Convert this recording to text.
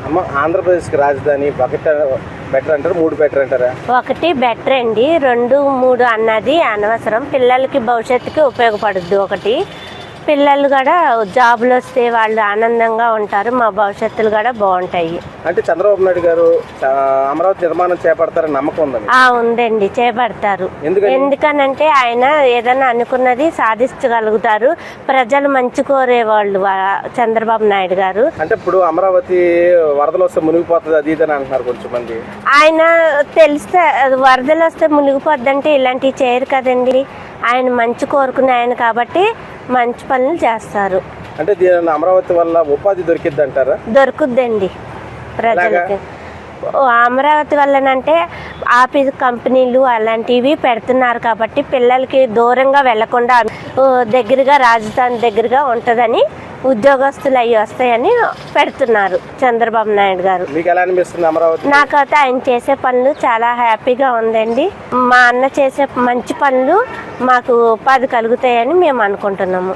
అమ్మ, ఆంధ్రప్రదేశ్కి రాజధాని ఒకటి బెటర్ అంటారు, 3 బెటర్ అంటారా? ఒకటి బెటర్ అండి, 2, 3 అన్నది అనవసరం. పిల్లలకి భవిష్యత్తుకి ఉపయోగపడుద్ది. ఒకటి పిల్లలు కూడా జాబులు వస్తే వాళ్ళు ఆనందంగా ఉంటారు, మా భవిష్యత్తులు కూడా బాగుంటాయి. అంటే చంద్రబాబు నాయుడు గారు అమరావతి నిర్మాణం చేపడతారని నమ్మకం ఉందండి? ఉందండి, చేపడతారు. ఎందుకని? ఎందుకనంటే ఆయన ఏదైనా అనుకున్నది సాధించగలుగుతారు. ప్రజలు మంచి కోరేవాళ్ళు చంద్రబాబు నాయుడు గారు. అంటే ఇప్పుడు అమరావతి వరదలు వస్తే మునిగిపోతుంది అది ఇదని అంటున్నారు కొంచెం మంది. ఆయన తెలిస్తే వరదలు వస్తే మునిగిపోద్దంటే ఇలాంటివి చేయరు కదండి. ఆయన మంచి కోరుకునే ఆయన కాబట్టి మంచి పనులు చేస్తారు. అంటే దీని అమరావతి వల్ల ఉపాధి దొరికిద్ది అంటారా? దొరుకుద్దండి ప్రజలకి. అమరావతి వల్లనంటే ఆఫీస్ కంపెనీలు అలాంటివి పెడుతున్నారు కాబట్టి పిల్లలకి దూరంగా వెళ్లకుండా దగ్గరగా రాజధాని దగ్గరగా ఉంటుందని ఉద్యోగస్తులు అవి వస్తాయని పెడుతున్నారు చంద్రబాబు నాయుడు గారు. మీకు ఎలా అనిపిస్తుంది అమరావతి? నాకైతే ఆయన చేసే పనులు చాలా హ్యాపీగా ఉందండి. మా అన్న చేసే మంచి పనులు మాకు ఉపాధి కలుగుతాయని మేము అనుకుంటున్నాము.